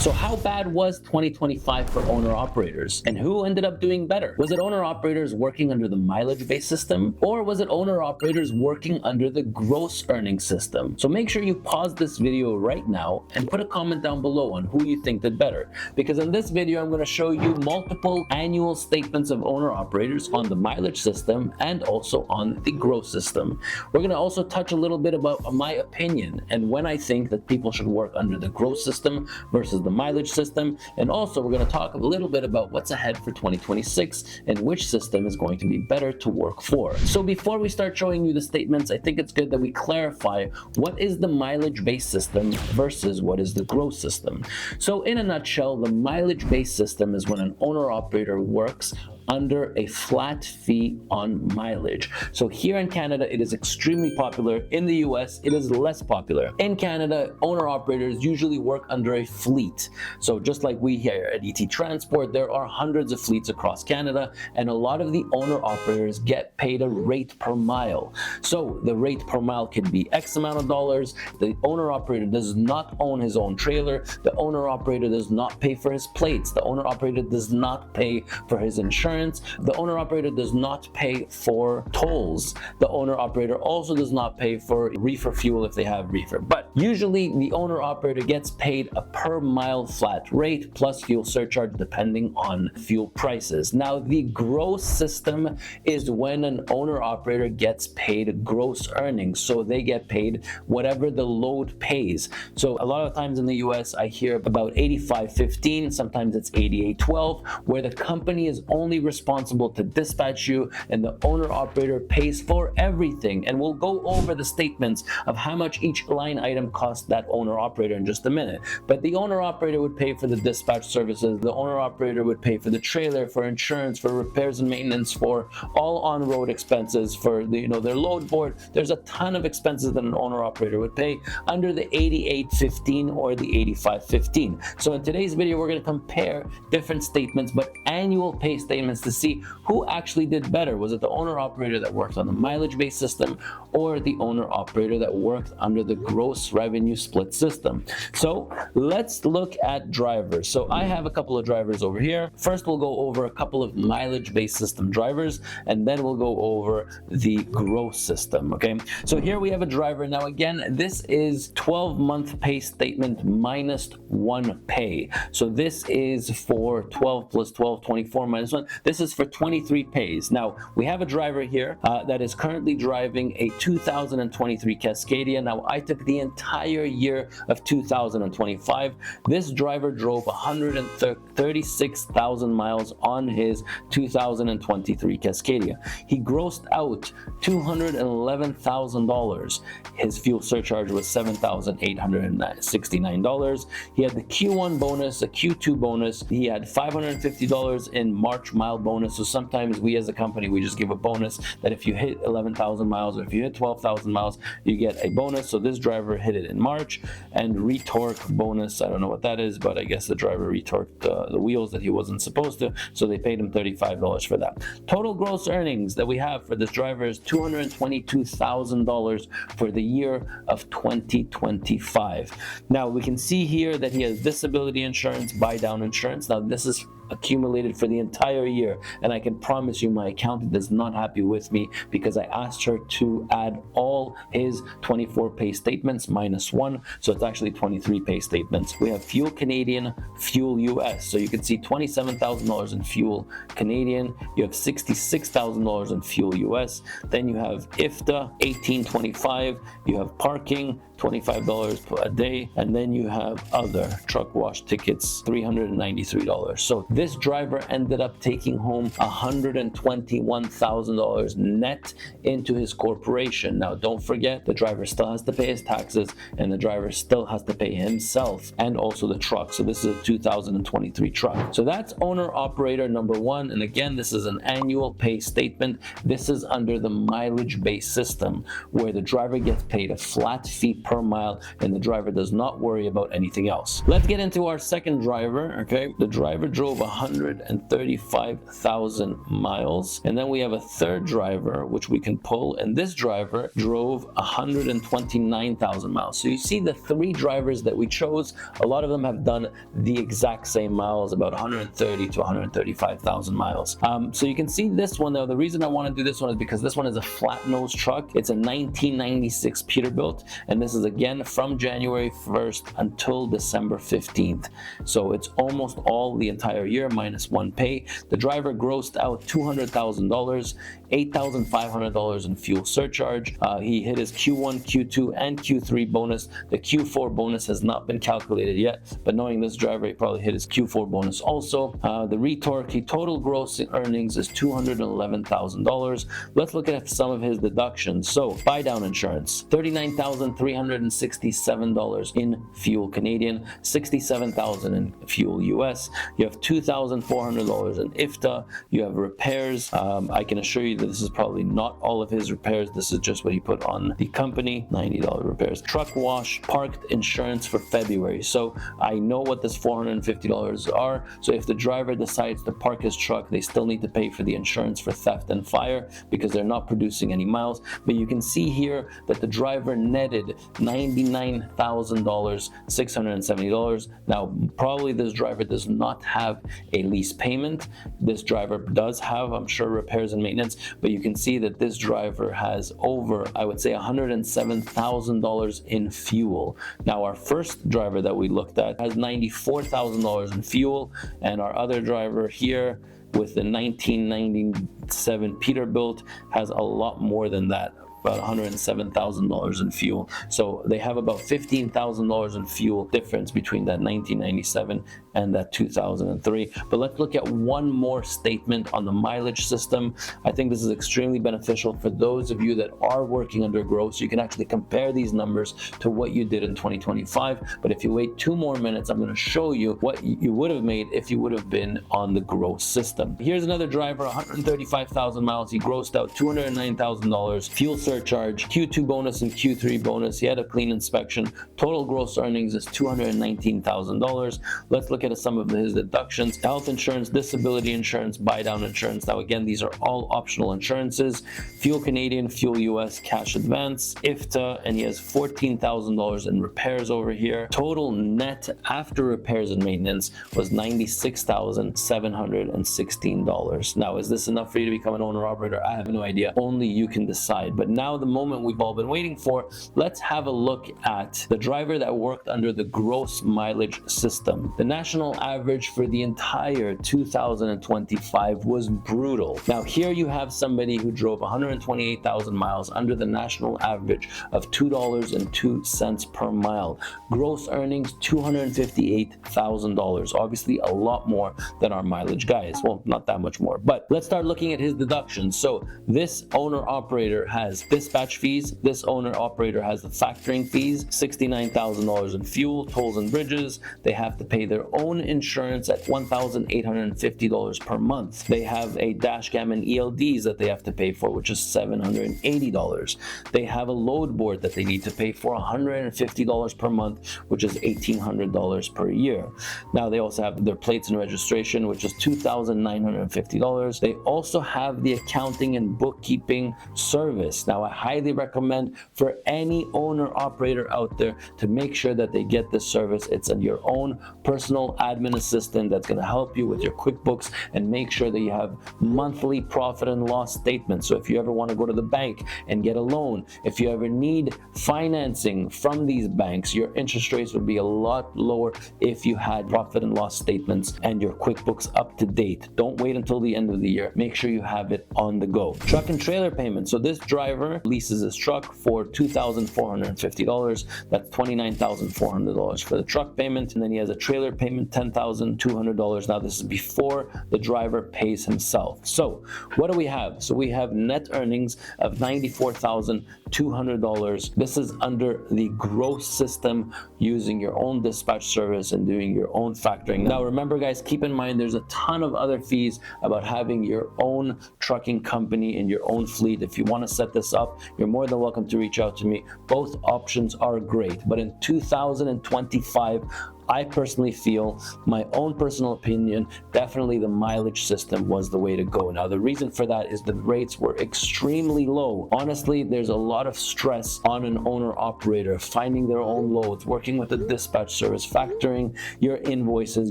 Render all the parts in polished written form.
So how bad was 2025 for owner-operators? And who ended up doing better? Was it owner-operators working under the mileage-based system? Or was it owner-operators working under the gross earning system? So make sure you pause this video right now and put a comment down below on who you think did better. Because in this video, I'm going to show you multiple annual statements of owner-operators on the mileage system and also on the gross system. We're going to also touch a little bit about my opinion and when I think that people should work under the gross system versus the mileage system. And also we're going to talk a little bit about what's ahead for 2026 and which system is going to be better to work for. So before we start showing you the statements, I think it's good that we clarify what is the mileage-based system versus what is the gross system. So in a nutshell, the mileage-based system is when an owner-operator works under a flat fee on mileage. So here in Canada, it is extremely popular. In the US, it is less popular. In Canada, owner-operators usually work under a fleet. So just like we here at ET Transport, there are hundreds of fleets across Canada, and a lot of the owner-operators get paid a rate per mile. So the rate per mile can be X amount of dollars. The owner-operator does not own his own trailer. The owner-operator does not pay for his plates. The owner-operator does not pay for his insurance. The owner-operator does not pay for tolls. The owner-operator also does not pay for reefer fuel if they have reefer. But usually the owner-operator gets paid a per mile flat rate plus fuel surcharge depending on fuel prices. Now the gross system is when an owner-operator gets paid gross earnings. So they get paid whatever the load pays. So a lot of times in the US, I hear about 85-15, sometimes it's 88-12, where the company is only responsible to dispatch you and the owner-operator pays for everything. And we'll go over the statements of how much each line item costs that owner-operator in just a minute. But the owner-operator would pay for the dispatch services, the owner-operator would pay for the trailer, for insurance, for repairs and maintenance, for all on-road expenses, for the, their load board. There's a ton of expenses that an owner-operator would pay under the 88-15 or the 85-15. So in today's video, we're going to compare different statements, but annual pay statements to see who actually did better. Was it the owner-operator that worked on the mileage-based system or the owner-operator that worked under the gross revenue split system? So let's look at drivers. So I have a couple of drivers over here. First, we'll go over a couple of mileage-based system drivers, and then we'll go over the gross system, okay? So here we have a driver. Now again, this is 12-month pay statement minus 1 pay. So this is for 12 plus 12, 24 minus 1. This is for 23 pays. Now, we have a driver here that is currently driving a 2023 Cascadia. Now, I took the entire year of 2025. This driver drove 136,000 miles on his 2023 Cascadia. He grossed out $211,000. His fuel surcharge was $7,869. He had the Q1 bonus, a Q2 bonus. He had $550 in March mile bonus. So sometimes we as a company, we just give a bonus that if you hit 11,000 miles or if you hit 12,000 miles, you get a bonus. So this driver hit it in March. And retorque bonus, I don't know what that is, but I guess the driver retorqued the wheels that he wasn't supposed to, so they paid him $35 for that. Total gross earnings that we have for this driver is $222,000 for the year of 2025. Now we can see here that he has disability insurance, buy down insurance. Now this is accumulated for the entire year, and I can promise you my accountant is not happy with me because I asked her to add all his 24 pay statements minus 1, so it's actually 23 pay statements. We have fuel Canadian, fuel US, so you can see $27,000 in fuel Canadian, you have $66,000 in fuel US, then you have IFTA $18.25, you have parking $25 a day, and then you have other truck wash tickets $393. So this driver ended up taking home $121,000 net into his corporation. Now don't forget, the driver still has to pay his taxes and the driver still has to pay himself and also the truck. So this is a 2023 truck. So that's owner operator number 1, and again, this is an annual pay statement. This is under the mileage based system where the driver gets paid a flat fee per mile and the driver does not worry about anything else. Let's get into our second driver. Okay, the driver drove 135,000 miles, and then we have a third driver which we can pull, and this driver drove 129,000 miles. So you see the 3 drivers that we chose, a lot of them have done the the exact same miles, about 130 to 135,000 miles. So you can see this one though. The reason I want to do this one is because this one is a flat nose truck. It's a 1996 Peterbilt, and this is again from January 1st until December 15th. So it's almost all the entire year minus one pay. The driver grossed out $200,000, $8,500 in fuel surcharge. He hit his Q1, Q2, and Q3 bonus. The Q4 bonus has not been calculated yet, but knowing this driver, he probably hit his Q4 bonus also. The retorque, total gross earnings is $211,000. Let's look at some of his deductions. So buy down insurance, $39,367 in fuel Canadian, $67,000 in fuel US. You have $2,400 in IFTA. You have repairs. I can assure you that this is probably not all of his repairs. This is just what he put on the company, $90 repairs. Truck wash, parked insurance for February. So I know what this $450 are. So if the driver decides to park his truck, they still need to pay for the insurance for theft and fire because they're not producing any miles. But you can see here that the driver netted $99,670. Now, probably this driver does not have a lease payment. This driver does have, I'm sure, repairs and maintenance, but you can see that this driver has over, I would say, $107,000 in fuel. Now, our first driver that we looked at has $94,000 in fuel, and our other driver here with the 1997 Peterbilt has a lot more than that, about $107,000 in fuel. So they have about $15,000 in fuel difference between that 1997 and that 2003. But let's look at one more statement on the mileage system. I think this is extremely beneficial for those of you that are working under gross. You can actually compare these numbers to what you did in 2025. But if you wait 2 more minutes, I'm going to show you what you would have made if you would have been on the gross system. Here's another driver, 135,000 miles. He grossed out $209,000 fuel surcharge, Q2 bonus and Q3 bonus. He had a clean inspection. Total gross earnings is $219,000. Let's look at some of his deductions: health insurance, disability insurance, buy down insurance. Now again, these are all optional insurances. Fuel Canadian, fuel US, cash advance, IFTA, and he has $14,000 in repairs over here. Total net after repairs and maintenance was $96,716. Now, is this enough for you to become an owner operator? I have no idea. Only you can decide. But now the moment we've all been waiting for, let's have a look at the driver that worked under the gross mileage system. The national average for the entire 2025 was brutal. Now here you have somebody who drove 128,000 miles under the national average of $2.02 per mile. Gross earnings $258,000. Obviously a lot more than our mileage guys. Well, not that much more, but let's start looking at his deductions. So this owner operator has dispatch fees. This owner operator has the factoring fees, $69,000 in fuel, tolls and bridges. They have to pay their own insurance at $1,850 per month. They have a dash cam and ELDs that they have to pay for, which is $780. They have a load board that they need to pay for $150 per month, which is $1,800 per year. Now they also have their plates and registration, which is $2,950. They also have the accounting and bookkeeping service. Now I highly recommend for any owner operator out there to make sure that they get this service. It's on your own personal admin assistant that's going to help you with your QuickBooks and make sure that you have monthly profit and loss statements. So if you ever want to go to the bank and get a loan, if you ever need financing from these banks, your interest rates would be a lot lower if you had profit and loss statements and your QuickBooks up to date. Don't wait until the end of the year. Make sure you have it on the go. Truck and trailer payment. So this driver leases his truck for $2,450. That's $29,400 for the truck payment, and then he has a trailer payment, $10,200. Now this is before the driver pays himself. So what do we have? So we have net earnings of $94,200. This is under the gross system, using your own dispatch service and doing your own factoring. Now remember guys, keep in mind there's a ton of other fees about having your own trucking company and your own fleet. If you want to set this up, you're more than welcome to reach out to me. Both options are great, but in 2025, I personally feel, my own personal opinion, definitely the mileage system was the way to go. Now, the reason for that is the rates were extremely low. Honestly, there's a lot of stress on an owner-operator finding their own loads, working with the dispatch service, factoring your invoices,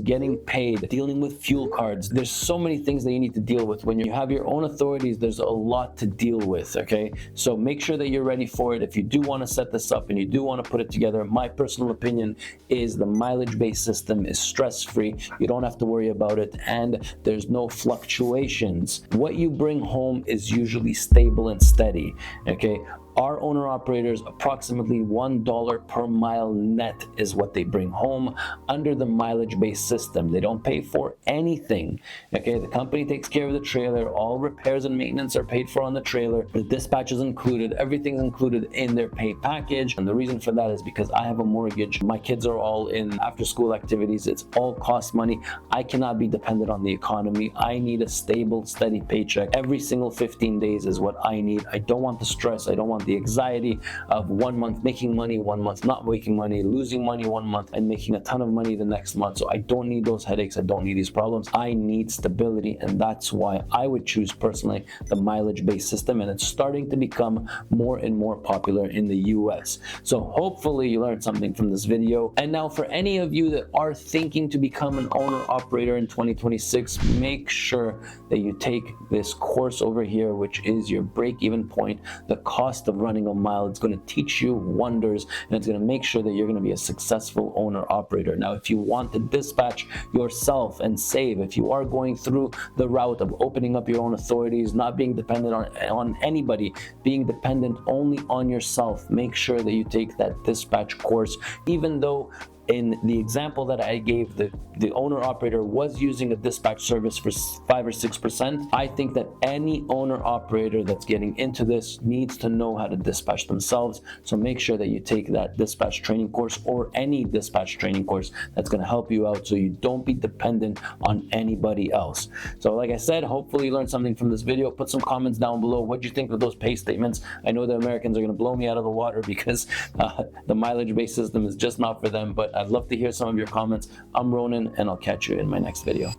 getting paid, dealing with fuel cards. There's so many things that you need to deal with. When you have your own authorities, there's a lot to deal with, okay? So make sure that you're ready for it. If you do want to set this up and you do want to put it together, my personal opinion is the mileage-based system is stress-free. You don't have to worry about it, and there's no fluctuations. What you bring home is usually stable and steady, okay? Our owner-operators, approximately $1 per mile net is what they bring home under the mileage-based system. They don't pay for anything, okay? The company takes care of the trailer. All repairs and maintenance are paid for on the trailer. The dispatch is included. Everything's included in their pay package. And the reason for that is because I have a mortgage. My kids are all in after-school activities. It's all cost money. I cannot be dependent on the economy. I need a stable, steady paycheck. Every single 15 days is what I need. I don't want the stress. I don't want the anxiety of 1 month making money, 1 month not making money, losing money 1 month and making a ton of money the next month. So I don't need those headaches. I don't need these problems. I need stability, and that's why I would choose personally the mileage-based system, and it's starting to become more and more popular in the US. So hopefully you learned something from this video. And now for any of you that are thinking to become an owner-operator in 2026, make sure that you take this course over here, which is your break-even point, the cost of running a mile. It's going to teach you wonders, and it's going to make sure that you're going to be a successful owner operator. Now, if you want to dispatch yourself and save, if you are going through the route of opening up your own authorities, not being dependent on anybody, being dependent only on yourself, make sure that you take that dispatch course. Even though in the example that I gave, the owner operator was using a dispatch service for 5 or 6%. I think that any owner operator that's getting into this needs to know how to dispatch themselves. So make sure that you take that dispatch training course or any dispatch training course that's going to help you out so you don't be dependent on anybody else. So like I said, hopefully you learned something from this video. Put some comments down below. What do you think of those pay statements? I know the Americans are going to blow me out of the water because the mileage-based system is just not for them, but I'd love to hear some of your comments. I'm Ronan, and I'll catch you in my next video.